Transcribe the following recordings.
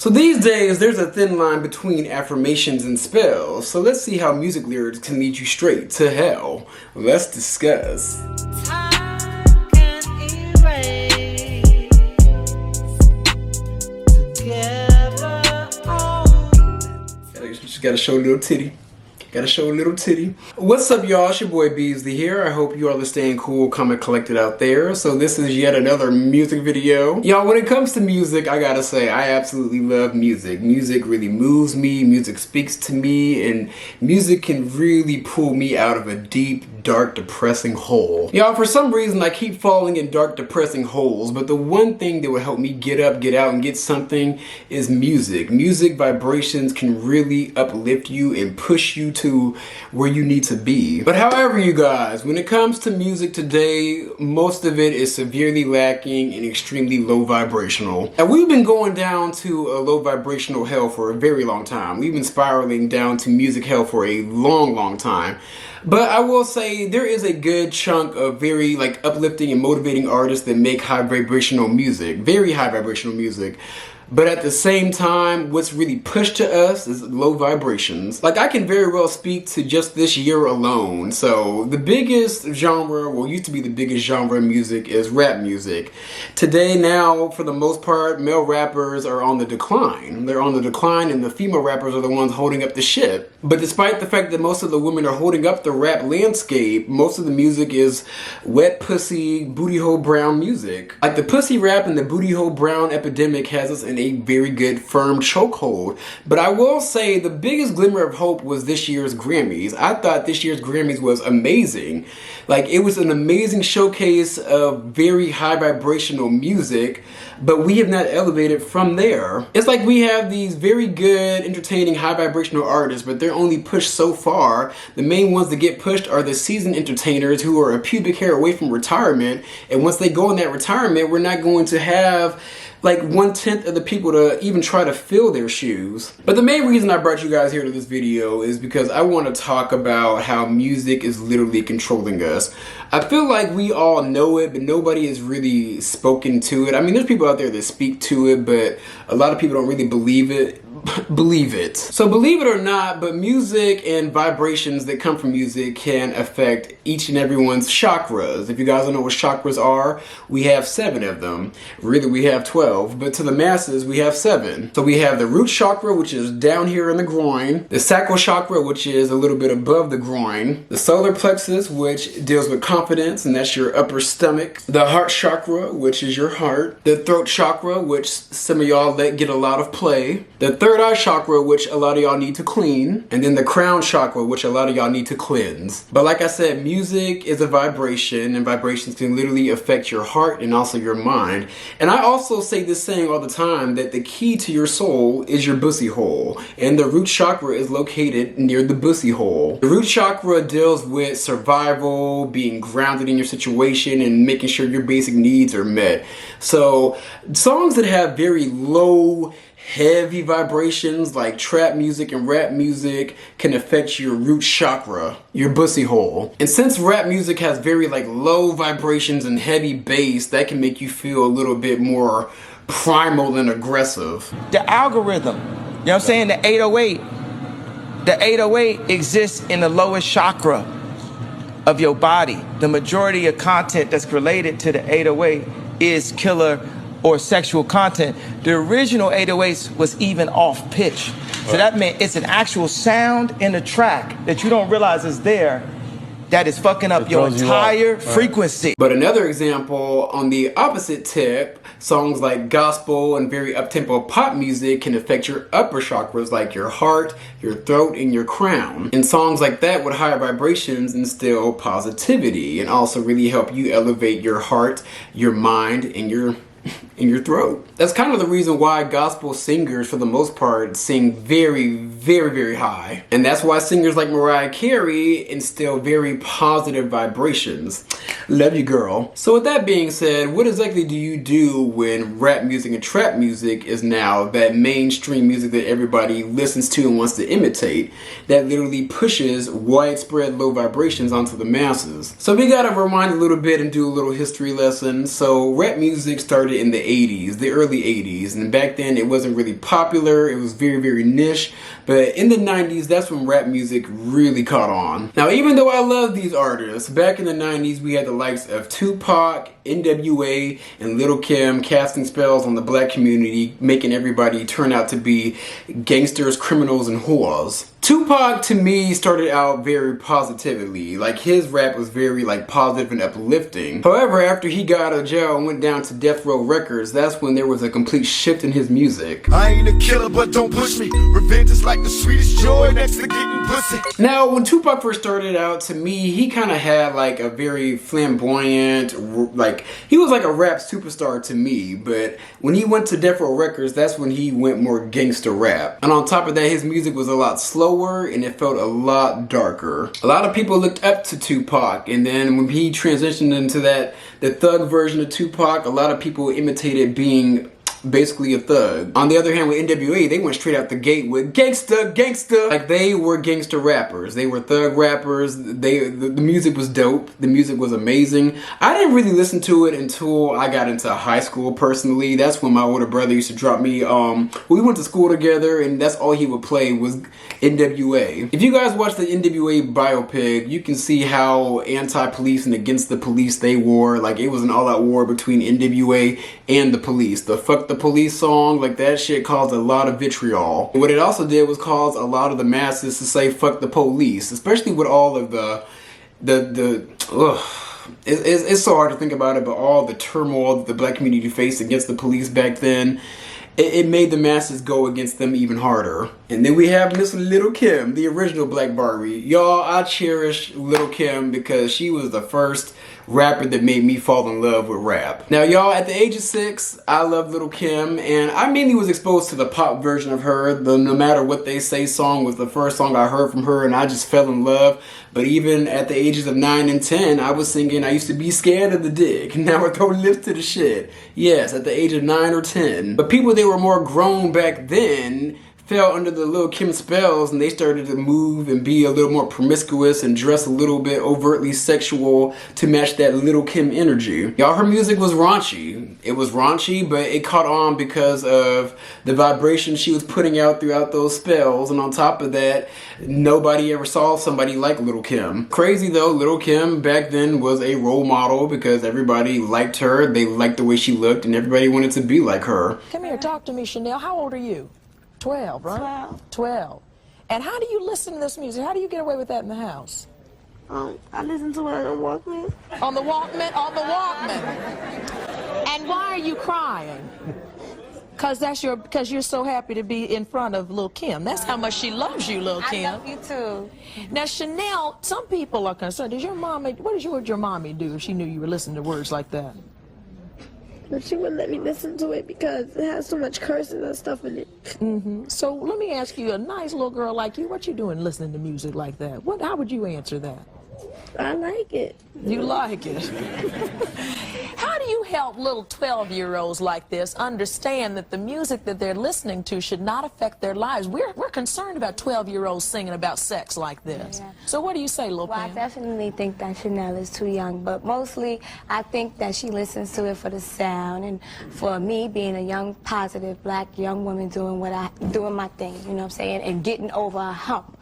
So these days, there's a thin line between affirmations and spells, so let's see how music lyrics can lead you straight to hell. Let's discuss. Just gotta show a little titty. Gotta show a little titty. What's up, y'all? It's your boy Beasley here. I hope you all are staying cool, calm, and collected out there. So this is yet another music video. Y'all, when it comes to music, I gotta say, I absolutely love music. Music really moves me, music speaks to me, and music can really pull me out of a deep, dark, depressing hole. Y'all, for some reason, I keep falling in dark, depressing holes, but the one thing that would help me get up, get out, and get something is music. Music vibrations can really uplift you and push you to where you need to be. But however, you guys, when it comes to music today, most of it is severely lacking and extremely low vibrational. And we've been going down to a low vibrational hell for a very long time. We've been spiraling down to music hell for a long time. But I will say there is a good chunk of very uplifting and motivating artists that make high vibrational music, very high vibrational music. But at the same time, what's really pushed to us is low vibrations. I can very well speak to just this year alone. So the biggest genre, well, used to be the biggest genre of music, is rap music. Today now, for the most part, male rappers are on the decline. They're on the decline, and the female rappers are the ones holding up the ship. But despite the fact that most of the women are holding up the rap landscape, most of the music is wet pussy, booty hole brown music. The pussy rap and the booty hole brown epidemic has us in a very good firm chokehold. But I will say the biggest glimmer of hope was this year's Grammys. I thought this year's Grammys was amazing. It was an amazing showcase of very high vibrational music, but we have not elevated from there. It's like we have these very good, entertaining, high vibrational artists, but they're only pushed so far. The main ones that get pushed are the seasoned entertainers who are a pubic hair away from retirement, and once they go in that retirement, we're not going to have 1/10 of the people to even try to fill their shoes. But the main reason I brought you guys here to this video is because I want to talk about how music is literally controlling us. I feel like we all know it, but nobody has really spoken to it. I mean, there's people out there that speak to it, but a lot of people don't really believe it. So believe it or not, but music and vibrations that come from music can affect each and everyone's chakras. If you guys don't know what chakras are, we have 7 of them. Really, we have 12, but to the masses, we have 7. So we have the root chakra, which is down here in the groin, the sacral chakra, which is a little bit above the groin, the solar plexus, which deals with confidence, and that's your upper stomach, the heart chakra, which is your heart, the throat chakra, which some of y'all let get a lot of play, the third eye chakra, which a lot of y'all need to clean, and then the crown chakra, which a lot of y'all need to cleanse. But like I said, music is a vibration, and vibrations can literally affect your heart and also your mind. And I also say this saying all the time, that the key to your soul is your bussy hole, and the root chakra is located near the bussy hole. The root chakra deals with survival, being grounded in your situation, and making sure your basic needs are met. So songs that have very low, heavy vibrations like trap music and rap music can affect your root chakra, your bussy hole. And since rap music has very low vibrations and heavy bass, that can make you feel a little bit more primal and aggressive. The algorithm, you know what I'm saying, the 808. The 808 exists in the lowest chakra of your body. The majority of content that's related to the 808 is killer or sexual content. The original 808s was even off pitch. So that meant it's an actual sound in the track that you don't realize is there that is fucking up your entire frequency. But another example on the opposite tip, songs like gospel and very up-tempo pop music can affect your upper chakras like your heart, your throat, and your crown. And songs like that with higher vibrations instill positivity and also really help you elevate your heart, your mind, and your throat. That's kind of the reason why gospel singers, for the most part, sing very high. And that's why singers like Mariah Carey instill very positive vibrations. Love you, girl. So with that being said, what exactly do you do when rap music and trap music is now that mainstream music that everybody listens to and wants to imitate, that literally pushes widespread low vibrations onto the masses? So we gotta rewind a little bit and do a little history lesson. So rap music started started in the 80s, the early 80s. And back then it wasn't really popular. It was very, very niche. But in the 90s, that's when rap music really caught on. Now, even though I love these artists, back in the 90s, we had the likes of Tupac, NWA, and Lil' Kim casting spells on the black community, making everybody turn out to be gangsters, criminals, and whores. Tupac, to me, started out very positively. Like, his rap was very, like, positive and uplifting. However, after he got out of jail and went down to Death Row Records, that's when there was a complete shift in his music. I ain't a killer, but don't push me. Revenge is like the sweetest joy next to getting pussy. Now, when Tupac first started out, to me, he kind of had, like, a very flamboyant, like, he was like a rap superstar to me. But when he went to Death Row Records, that's when he went more gangster rap. And on top of that, his music was a lot slower, and it felt a lot darker. A lot of people looked up to Tupac, and then when he transitioned into the thug version of Tupac, a lot of people imitated being basically a thug. On the other hand, with NWA, they went straight out the gate with gangsta, gangsta. Like, they were gangster rappers. They were thug rappers. The music was dope. The music was amazing. I didn't really listen to it until I got into high school, personally. That's when my older brother used to drop me, we went to school together, and that's all he would play was NWA. If you guys watch the NWA biopic, you can see how anti-police and against the police they were. Like, it was an all-out war between NWA and the police. The fuck the police song, like, that shit caused a lot of vitriol. What it also did was cause a lot of the masses to say fuck the police, especially with all of it's so hard to think about it, but all the turmoil that the black community faced against the police back then, it made the masses go against them even harder. And then we have Miss Lil' Kim, the original Black Barbie. Y'all, I cherish Lil' Kim because she was the first rapper that made me fall in love with rap. Now, y'all, at the age of 6, I loved Lil' Kim, and I mainly was exposed to the pop version of her. The No Matter What They Say song was the first song I heard from her, and I just fell in love. But even at the ages of 9 and 10, I was singing I Used to Be Scared of the Dick. Now I throw lips to the shit. Yes, at the age of 9 or 10. But people that were more grown back then fell under the Lil' Kim spells, and they started to move and be a little more promiscuous and dress a little bit overtly sexual to match that Lil' Kim energy. Y'all, her music was raunchy. It was raunchy, but it caught on because of the vibration she was putting out throughout those spells, and on top of that, nobody ever saw somebody like Lil' Kim. Crazy though, Lil' Kim back then was a role model because everybody liked her, they liked the way she looked, and everybody wanted to be like her. Come here, talk to me, Chanel. How old are you? 12, right? 12. And how do you listen to this music? How do you get away with that in the house? I listen to it on the Walkman. On the Walkman? On the Walkman. And why are you crying? Because you're so happy to be in front of Lil' Kim. That's how much she loves you, Lil' Kim. I love you too. Now, Chanel, some people are concerned. What would your mommy do if she knew you were listening to words like that? But she wouldn't let me listen to it because it has so much cursing and stuff in it. Mm-hmm. So let me ask you, a nice little girl like you, what you doing listening to music like that? How would you answer that? I like it. You like it. How do you help little 12-year-olds like this understand that the music that they're listening to should not affect their lives? We're concerned about 12-year-olds singing about sex like this. Yeah. So what do you say, Lil' Well, Pam? I definitely think that Chanel is too young, but mostly I think that she listens to it for the sound and for me being a young, positive, black young woman doing my thing, you know what I'm saying, and getting over a hump.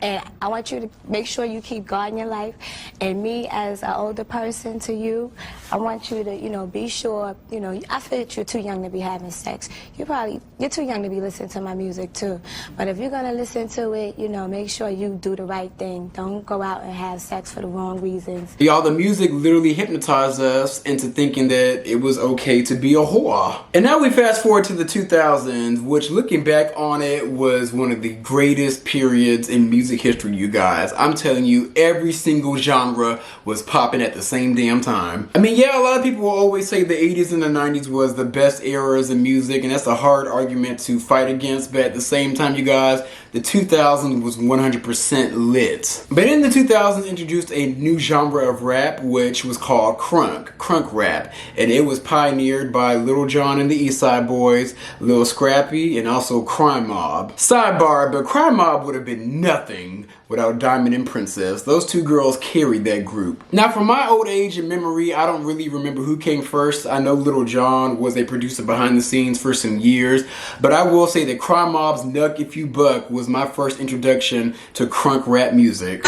And I want you to make sure you keep God in your life. And me, as an older person to you, I want you to, be sure, I feel that you're too young to be having sex. You're too young to be listening to my music, too. But if you're going to listen to it, make sure you do the right thing. Don't go out and have sex for the wrong reasons. Y'all, the music literally hypnotized us into thinking that it was okay to be a whore. And now we fast forward to the 2000s, which, looking back on it, was one of the greatest periods in music history, you guys. I'm telling you, every single genre was popping at the same damn time. I mean, yeah, a lot of people will always say the 80s and the 90s was the best eras in music, and that's a hard argument to fight against, but at the same time, you guys, the 2000s was 100% lit. But in the 2000s, introduced a new genre of rap, which was called crunk rap, and it was pioneered by Lil Jon and the East Side Boys, Lil Scrappy, and also Crime Mob. Sidebar, but Crime Mob would have been nothing nothing without Diamond and Princess. Those two girls carried that group. Now, from my old age and memory, I don't really remember who came first. I know Lil Jon was a producer behind the scenes for some years, but I will say that Crime Mob's Nuck If You Buck was my first introduction to crunk rap music.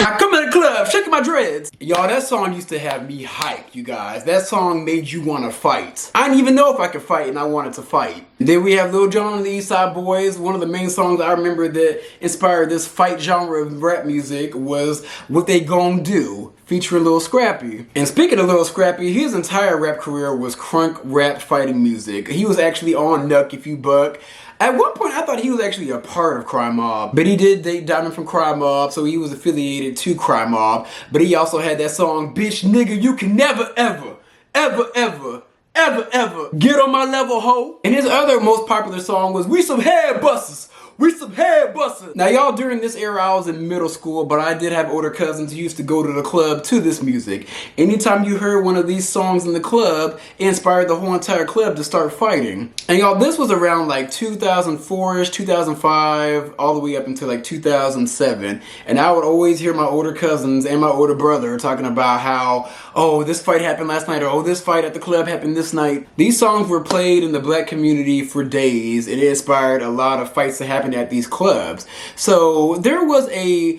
I come to the club, shaking my dreads. Y'all, that song used to have me hyped, you guys. That song made you want to fight. I didn't even know if I could fight, and I wanted to fight. Then we have Lil Jon and the East Side Boys. One of the main songs I remember that inspired this fight genre of rap music was What They Gon' Do, featuring Lil Scrappy. And speaking of Lil Scrappy, his entire rap career was crunk rap fighting music. He was actually on Nuck If You Buck. At one point, I thought he was actually a part of Crime Mob, but he did date Diamond from Crime Mob, so he was affiliated to Crime Mob. But he also had that song, Bitch Nigga, You Can Never Ever, Ever, Ever, Ever, Ever Get On My Level, Ho. And his other most popular song was We Some Head Busters. We some head busters. Now, y'all, during this era, I was in middle school, but I did have older cousins who used to go to the club to this music. Anytime you heard one of these songs in the club, it inspired the whole entire club to start fighting. And y'all, this was around like 2004-ish, 2005, all the way up until like 2007. And I would always hear my older cousins and my older brother talking about how, oh, this fight happened last night, or oh, this fight at the club happened this night. These songs were played in the black community for days, and it inspired a lot of fights to happen at these clubs. So there was a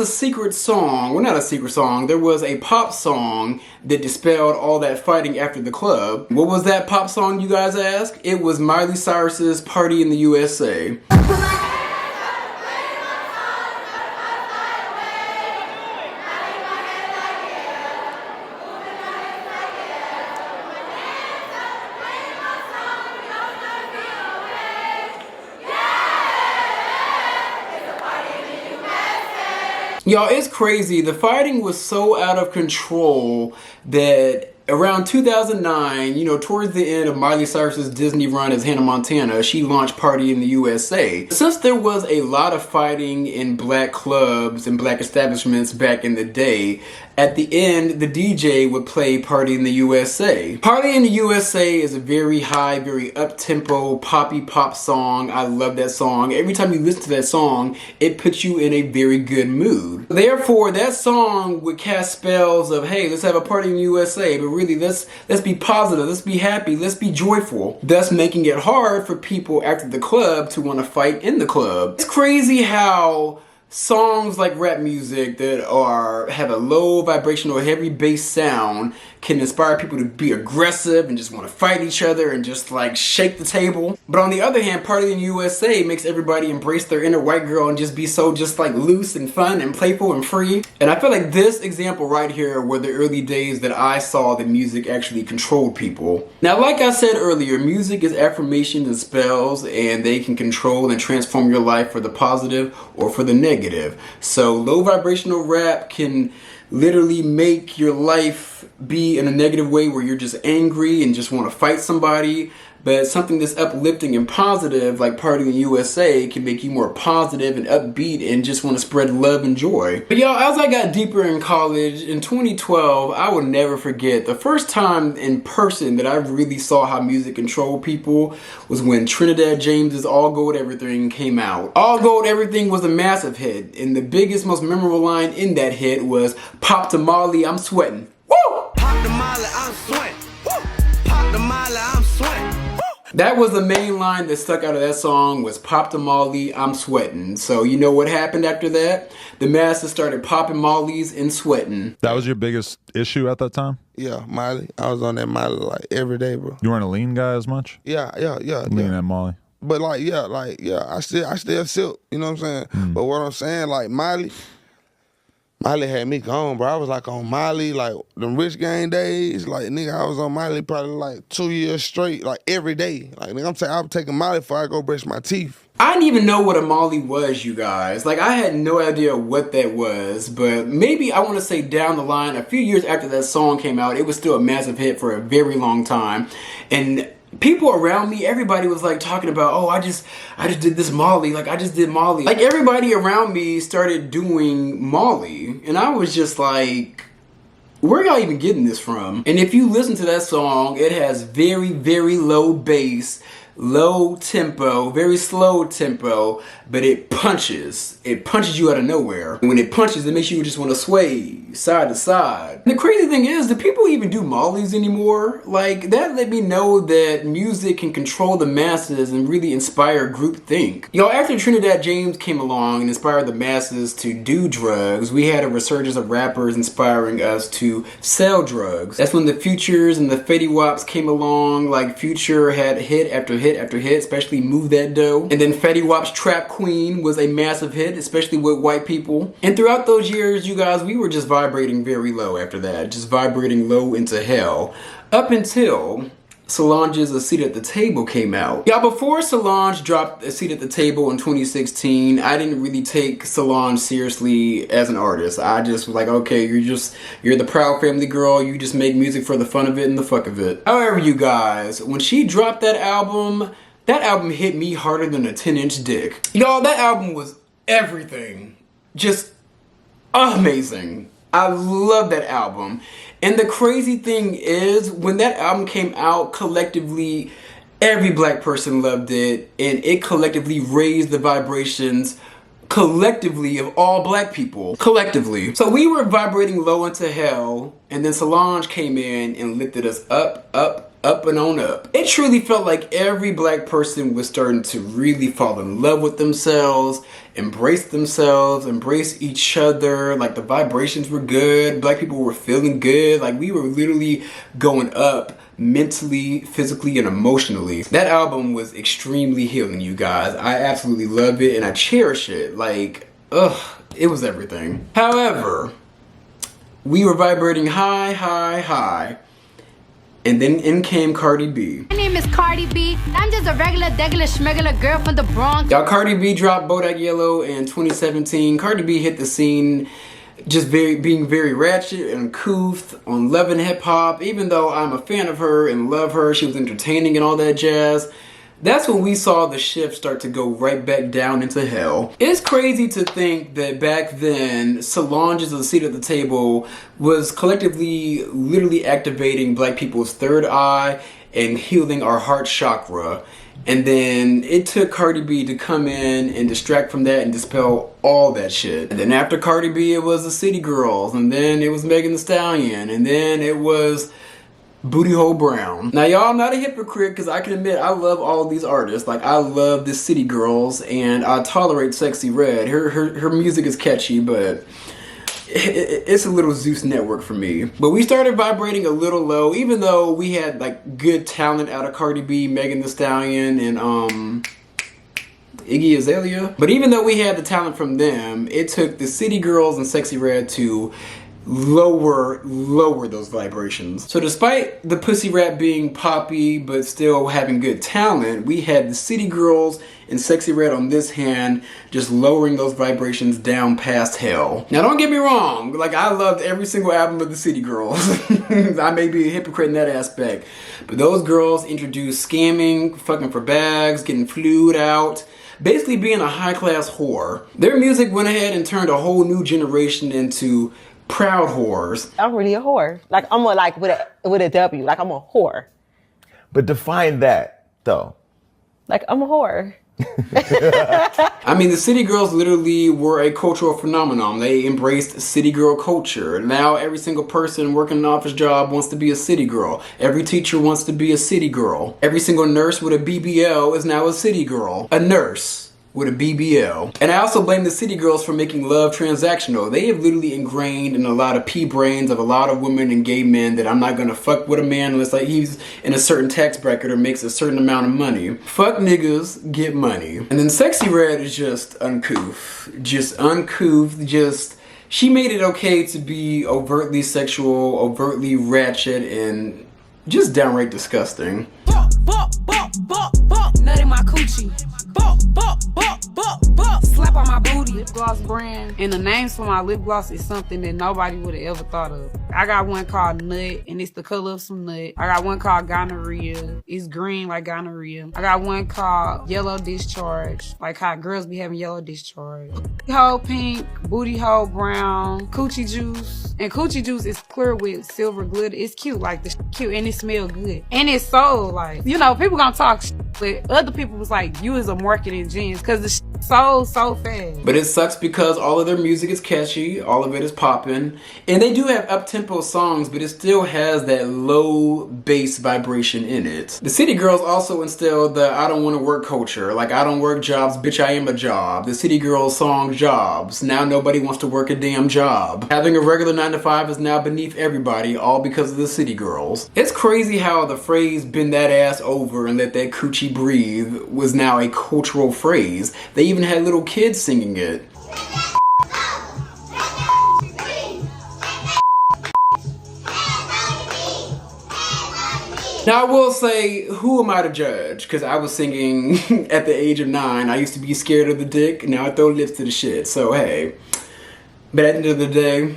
secret song, well, not a secret song, there was a pop song that dispelled all that fighting after the club. What was that pop song, you guys ask? It was Miley Cyrus's Party in the USA. Y'all, it's crazy. The fighting was so out of control that around 2009, you know, towards the end of Miley Cyrus's Disney run as Hannah Montana, she launched Party in the USA. Since there was a lot of fighting in black clubs and black establishments back in the day, at the end, the DJ would play Party in the USA. Party in the USA is a very high, very up-tempo, poppy pop song. I love that song. Every time you listen to that song, it puts you in a very good mood. Therefore, that song would cast spells of, hey, let's have a party in the USA, but really, let's be positive, let's be happy, let's be joyful, thus making it hard for people after the club to want to fight in the club. It's crazy how songs like rap music that have a low vibrational, heavy bass sound can inspire people to be aggressive and just want to fight each other and just like shake the table. But on the other hand, Party in the USA makes everybody embrace their inner white girl and just be so just like loose and fun and playful and free. And I feel like this example right here were the early days that I saw that music actually controlled people. Now, like I said earlier, music is affirmations and spells, and they can control and transform your life for the positive or for the negative. So low vibrational rap can literally make your life be in a negative way where you're just angry and just want to fight somebody. But something that's uplifting and positive, like Party in the USA, can make you more positive and upbeat and just want to spread love and joy. But y'all, as I got deeper in college, in 2012, I will never forget the first time in person that I really saw how music controlled people was when Trinidad James's All Gold Everything came out. All Gold Everything was a massive hit, and the biggest, most memorable line in that hit was, "Pop to Molly, I'm sweating." Woo! Pop the Molly, I'm sweating. Pop the Molly, I'm sweating. That was the main line that stuck out of that song, was "Pop to Molly, I'm sweating." So you know what happened after that? The masses started popping mollies and sweating. That was your biggest issue at that time? Yeah, Molly. I was on that Molly like every day, bro. You weren't a lean guy as much? Yeah. Lean and Molly. But I still silk, you know what I'm saying? But what I'm saying, like Molly had me gone, bro. I was like on Molly, like them Rich Gang days. Like, nigga, I was on Molly probably like 2 years straight, like every day. Like, nigga, I'm taking Molly before I go brush my teeth. I didn't even know what a molly was, you guys. Like, I had no idea what that was, but maybe I want to say down the line, a few years after that song came out, it was still a massive hit for a very long time. And people around me, everybody was like talking about, oh, I just did this Molly, like I just did Molly. Like everybody around me started doing Molly, and I was just like, where y'all even getting this from? And if you listen to that song, it has very, very low bass, low tempo, very slow tempo, but it punches. It punches you out of nowhere. When it punches, it makes you just want to sway side to side. And the crazy thing is, do people even do mollies anymore? Like, that let me know that music can control the masses and really inspire groupthink. Y'all, after Trinidad James came along and inspired the masses to do drugs, we had a resurgence of rappers inspiring us to sell drugs. That's when the Futures and the Fetty Waps came along. Like, Future had hit after hit after hit, especially Move That Dough. And then Fetty Wap's Trap Queen was a massive hit, especially with white people. And throughout those years, you guys, we were just vibrating very low after that. Just vibrating low into hell. Up until Solange's A Seat at the Table came out. Y'all, before Solange dropped A Seat at the Table in 2016, I didn't really take Solange seriously as an artist. I just was like, okay, you're the Proud Family girl, you just make music for the fun of it and the fuck of it. However, you guys, when she dropped that album hit me harder than a 10-inch dick. Y'all, that album was everything. Just amazing. I love that album. And the crazy thing is, when that album came out, collectively, every black person loved it, and it collectively raised the vibrations collectively of all black people. Collectively. So we were vibrating low into hell, and then Solange came in and lifted us up, up, up and on up. It truly felt like every black person was starting to really fall in love with themselves, embrace each other. Like, the vibrations were good, black people were feeling good, like we were literally going up mentally, physically, and emotionally. That album was extremely healing, you guys. I absolutely love it and I cherish it. Like, it was everything. However, we were vibrating high, high, high. And then in came Cardi B. My name is Cardi B. I'm just a regular, schmegular girl from the Bronx. Y'all, Cardi B dropped Bodak Yellow in 2017. Cardi B hit the scene just being very ratchet and couth on Love and Hip Hop. Even though I'm a fan of her and love her, she was entertaining and all that jazz. That's when we saw the shift start to go right back down into hell. It's crazy to think that back then, Solange's A Seat at the Table was collectively literally activating black people's third eye and healing our heart chakra. And then it took Cardi B to come in and distract from that and dispel all that shit. And then after Cardi B, it was the City Girls, and then it was Megan Thee Stallion, and then it was Booty Hole Brown. Now, y'all, I'm not a hypocrite, because I can admit I love all these artists. Like, I love the City Girls, and I tolerate Sexy Red. Her music is catchy, but it's a little Zeus network for me. But we started vibrating a little low, even though we had like good talent out of Cardi B, Megan Thee Stallion, and Iggy Azalea. But even though we had the talent from them, it took the City Girls and Sexy Red to lower those vibrations. So despite the pussy rap being poppy but still having good talent, we had the City Girls and Sexy Red on this hand just lowering those vibrations down past hell. Now, don't get me wrong, like, I loved every single album of the City Girls. I may be a hypocrite in that aspect, but those girls introduced scamming, fucking for bags, getting flued out, basically being a high-class whore. Their music went ahead and turned a whole new generation into proud whores. I'm really a whore. Like, I'm like with a W. Like, I'm a whore. But define that, though. Like, I'm a whore. I mean, the City Girls literally were a cultural phenomenon. They embraced city girl culture. Now every single person working an office job wants to be a city girl. Every teacher wants to be a city girl. Every single nurse with a BBL is now a city girl. A nurse with a BBL. And I also blame the City Girls for making love transactional. They have literally ingrained in a lot of pea-brains of a lot of women and gay men that I'm not gonna fuck with a man unless like he's in a certain tax bracket or makes a certain amount of money. Fuck niggas, get money. And then Sexy Red is just uncouth. She made it okay to be overtly sexual, overtly ratchet, and just downright disgusting. Nut in my coochie. Slap on my booty. Lip gloss brand. And the names for my lip gloss is something that nobody would have ever thought of. I got one called Nut, and it's the color of some nut. I got one called Gonorrhea. It's green like gonorrhea. I got one called Yellow Discharge, like how girls be having yellow discharge. Hole pink, booty hole brown, coochie juice. And coochie juice is clear with silver glitter. It's cute, like the cute, and it smells good. And it's so like, you know, people gonna talk but other people was like, you is a marketing genius, because the sold so fast. But it sucks because all of their music is catchy, all of it is popping, and they do have up-tempo songs, but it still has that low bass vibration in it. The City Girls also instilled the I don't want to work culture, like I don't work jobs, bitch I am a job. The City Girls song Jobs, now nobody wants to work a damn job. Having a regular 9 to 5 is now beneath everybody, all because of the City Girls. It's crazy how the phrase bend that ass over and let that coochie breathe was now a cultural phrase. They even had little kids singing it. Now I will say, who am I to judge? Because I was singing at the age of 9. I used to be scared of the dick, now I throw lips to the shit, so hey. But at the end of the day,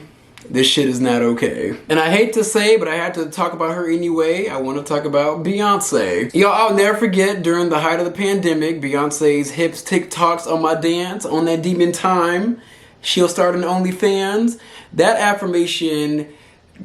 this shit is not okay. And I hate to say, but I had to talk about her anyway. I want to talk about Beyonce. Y'all, I'll never forget during the height of the pandemic, Beyonce's hips TikToks on my dance, on that demon time. She'll start an OnlyFans. That affirmation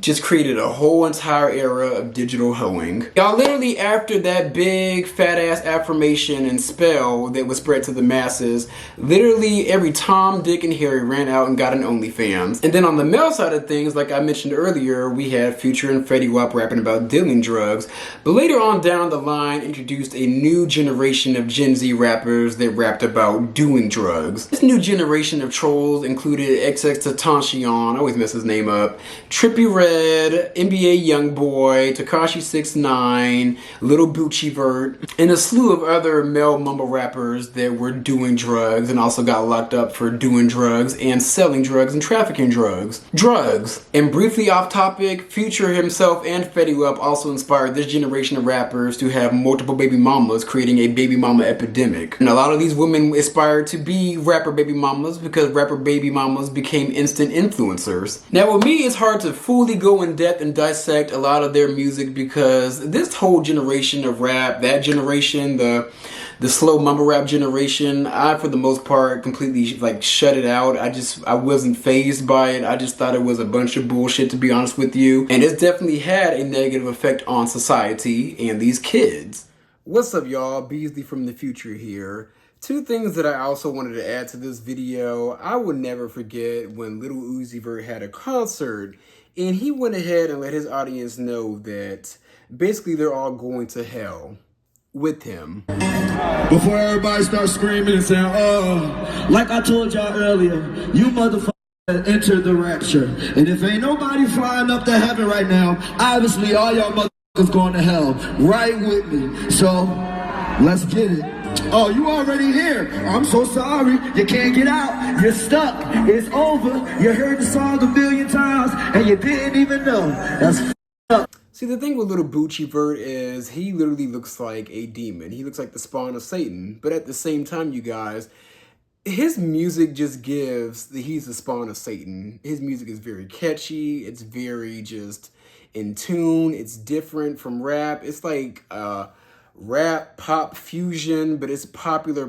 just created a whole entire era of digital hoeing. Y'all, literally after that big fat ass affirmation and spell that was spread to the masses, literally every Tom, Dick, and Harry ran out and got an OnlyFans. And then on the male side of things, like I mentioned earlier, we had Future and Fetty Wap rapping about dealing drugs, but later on down the line introduced a new generation of Gen Z rappers that rapped about doing drugs. This new generation of trolls included XXXTentacion, I always mess his name up, Trippie Redd, NBA Youngboy, Tekashi 6ix9ine, Lil Boochie Vert, and a slew of other male mumble rappers that were doing drugs and also got locked up for doing drugs and selling drugs and trafficking drugs. And briefly off topic, Future himself and Fetty Wap also inspired this generation of rappers to have multiple baby mamas, creating a baby mama epidemic. And a lot of these women aspired to be rapper baby mamas because rapper baby mamas became instant influencers. Now with me, it's hard to fully go in depth and dissect a lot of their music because this whole generation of rap, that generation, the slow mumble rap generation, I for the most part completely like shut it out. I wasn't fazed by it. I just thought it was a bunch of bullshit, to be honest with you. And it's definitely had a negative effect on society and these kids. What's up, y'all? Beasley from the future here. Two things that I also wanted to add to this video. I will never forget when Lil Uzi Vert had a concert and he went ahead and let his audience know that basically they're all going to hell with him. Before everybody starts screaming and saying, oh, like I told y'all earlier, you motherfuckers entered the rapture. And if ain't nobody flying up to heaven right now, obviously all y'all motherfuckers going to hell right with me. So let's get it. Oh, you already here. I'm so sorry. You can't get out. You're stuck. It's over. You heard the song a million times and you didn't even know. That's up. See, the thing with Lil Boochie Vert is he literally looks like a demon. He looks like the spawn of Satan. But at the same time, you guys, his music just gives that he's the spawn of Satan. His music is very catchy. It's very just in tune. It's different from rap. It's like rap pop fusion, but it's popular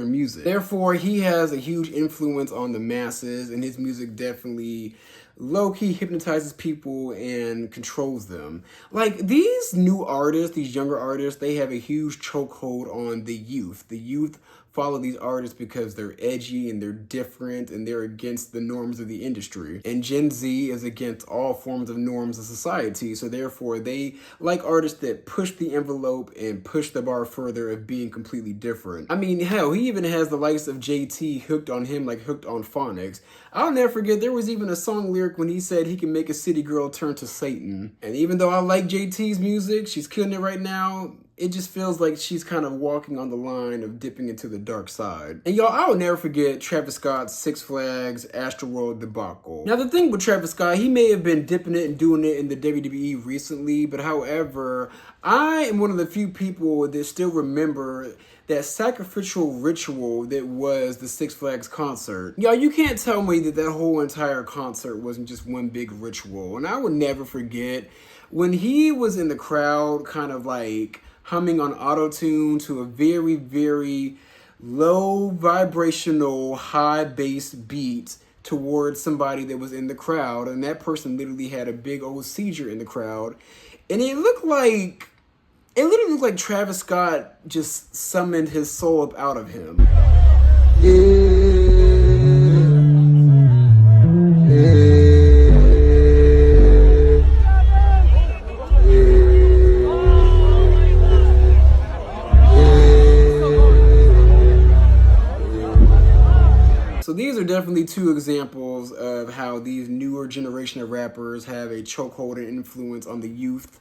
music. Therefore, he has a huge influence on the masses, and his music definitely low-key hypnotizes people and controls them. Like, these new artists, these younger artists, they have a huge chokehold on the youth. The youth follow these artists because they're edgy and they're different and they're against the norms of the industry. And Gen Z is against all forms of norms of society, so therefore they like artists that push the envelope and push the bar further of being completely different. I mean, hell, he even has the likes of JT hooked on him like hooked on phonics. I'll never forget, there was even a song lyric when he said he can make a city girl turn to Satan. And even though I like JT's music, she's killing it right now, it just feels like she's kind of walking on the line of dipping into the dark side. And y'all, I will never forget Travis Scott's Six Flags Astroworld debacle. Now the thing with Travis Scott, he may have been dipping it and doing it in the WWE recently, but however, I am one of the few people that still remember that sacrificial ritual that was the Six Flags concert. Y'all, you can't tell me that that whole entire concert wasn't just one big ritual. And I will never forget when he was in the crowd kind of like humming on auto-tune to a very, very low vibrational, high bass beat towards somebody that was in the crowd. And that person literally had a big old seizure in the crowd. And it literally looked like Travis Scott just summoned his soul up out of him. So these are definitely two examples of how these newer generation of rappers have a chokehold and influence on the youth.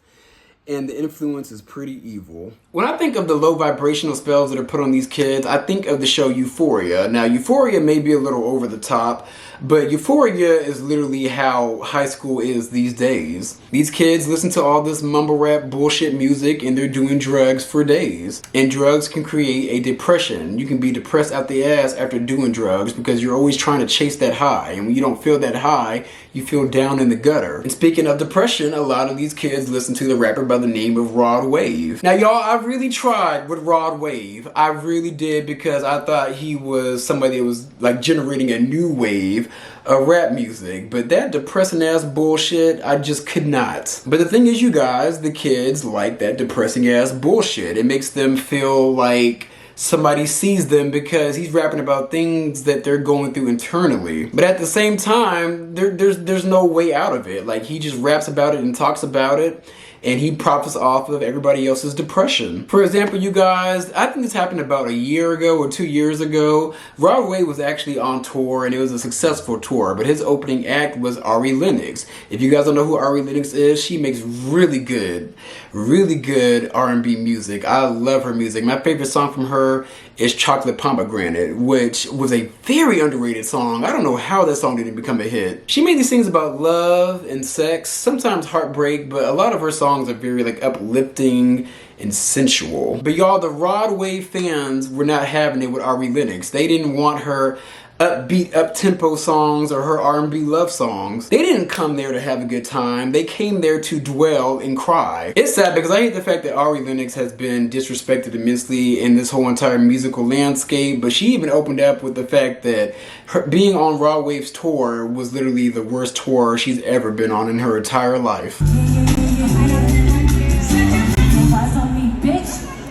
And the influence is pretty evil. When I think of the low vibrational spells that are put on these kids, I think of the show Euphoria. Now, Euphoria may be a little over the top, but Euphoria is literally how high school is these days. These kids listen to all this mumble rap bullshit music and they're doing drugs for days. And drugs can create a depression. You can be depressed out the ass after doing drugs because you're always trying to chase that high. And when you don't feel that high, you feel down in the gutter. And speaking of depression, a lot of these kids listen to the rapper by the name of Rod Wave. Now y'all, I really tried with Rod Wave. I really did, because I thought he was somebody that was like generating a new wave of rap music. But that depressing ass bullshit, I just could not. But the thing is, you guys, the kids like that depressing ass bullshit. It makes them feel like somebody sees them because he's rapping about things that they're going through internally. But at the same time, there's no way out of it. Like, he just raps about it and talks about it, and he profits off of everybody else's depression. For example, you guys, I think this happened about a year ago or 2 years ago. Rod Wave was actually on tour, and it was a successful tour, but his opening act was Ari Lennox. If you guys don't know who Ari Lennox is, she makes really good R&B music. I love her music. My favorite song from her is Chocolate Pomegranate, which was a very underrated song. I don't know how that song didn't become a hit. She made these things about love and sex, sometimes heartbreak, but a lot of her songs are very like uplifting and sensual. But y'all, the Rod Wave fans were not having it with Ari Lennox. They didn't want her upbeat, up-tempo songs or her R&B love songs. They didn't come there to have a good time. They came there to dwell and cry. It's sad because I hate the fact that Ari Lennox has been disrespected immensely in this whole entire musical landscape, but she even opened up with the fact that her being on Rod Wave's tour was literally the worst tour she's ever been on in her entire life.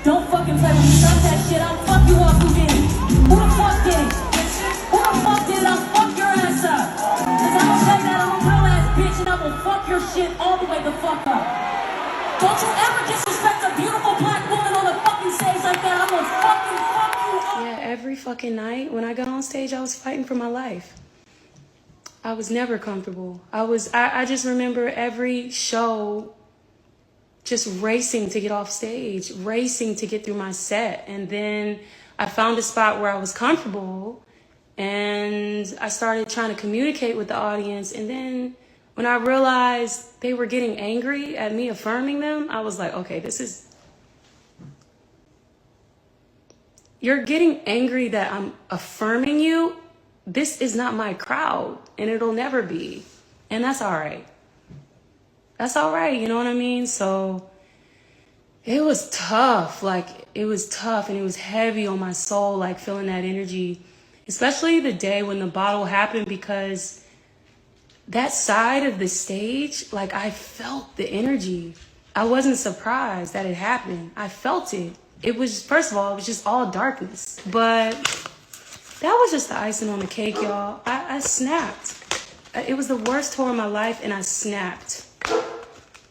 Don't fucking play with me. Stop that shit. I'll fuck you up. Who did it? Who the fuck did it? Who the fuck did it? I'll fuck your ass up. Cause I'm gonna say that I'm a real ass bitch and I will fuck your shit all the way the fuck up. Don't you ever disrespect a beautiful black woman on the fucking stage like that. I'm gonna fucking fuck you up. Yeah, every fucking night when I got on stage, I was fighting for my life. I was never comfortable. I just remember every show just racing to get off stage, racing to get through my set. And then I found a spot where I was comfortable and I started trying to communicate with the audience. And then when I realized they were getting angry at me affirming them, I was like, okay, you're getting angry that I'm affirming you. This is not my crowd and it'll never be. And that's all right. That's all right, you know what I mean? So it was tough. Like, it was tough and it was heavy on my soul, like feeling that energy, especially the day when the bottle happened, because that side of the stage, like, I felt the energy. I wasn't surprised that it happened. I felt it. It was, first of all, it was just all darkness. But that was just the icing on the cake, y'all. I snapped. It was the worst tour of my life and I snapped.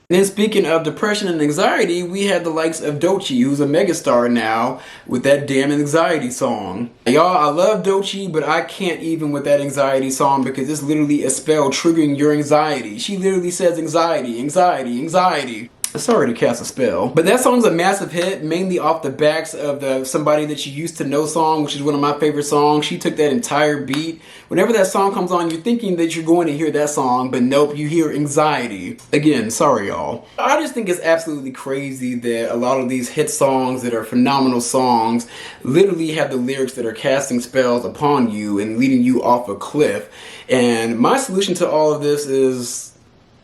Then speaking of depression and anxiety, we had the likes of Doechii, who's a megastar now, with that damn anxiety song. Y'all, I love Doechii, but I can't even with that anxiety song because it's literally a spell triggering your anxiety. She literally says anxiety, anxiety, anxiety. Sorry to cast a spell. But that song's a massive hit, mainly off the backs of the Somebody That You Used to Know song, which is one of my favorite songs. She took that entire beat. Whenever that song comes on, you're thinking that you're going to hear that song, but nope, you hear Anxiety. Again, sorry y'all. I just think it's absolutely crazy that a lot of these hit songs that are phenomenal songs literally have the lyrics that are casting spells upon you and leading you off a cliff. And my solution to all of this is,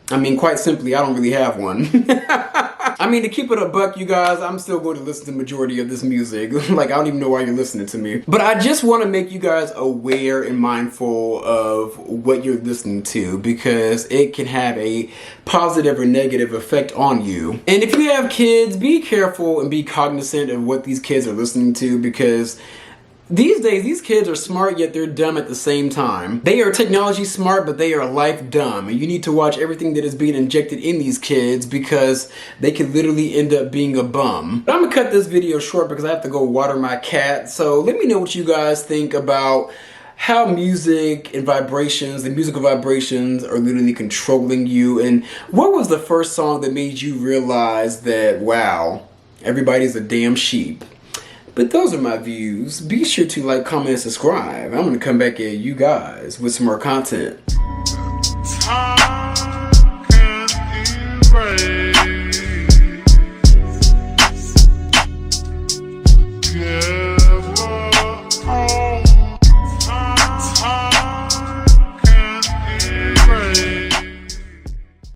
I mean, quite simply, I don't really have one. I mean, to keep it a buck, you guys, I'm still going to listen to the majority of this music. Like, I don't even know why you're listening to me. But I just want to make you guys aware and mindful of what you're listening to, because it can have a positive or negative effect on you. And if you have kids, be careful and be cognizant of what these kids are listening to, because these days, these kids are smart, yet they're dumb at the same time. They are technology smart, but they are life dumb. And you need to watch everything that is being injected in these kids, because they could literally end up being a bum. But I'm gonna cut this video short because I have to go water my cat. So let me know what you guys think about how music and vibrations, the musical vibrations, are literally controlling you. And what was the first song that made you realize that, wow, everybody's a damn sheep? But those are my views. Be sure to like, comment, and subscribe. I'm gonna come back at you guys with some more content. Yeah.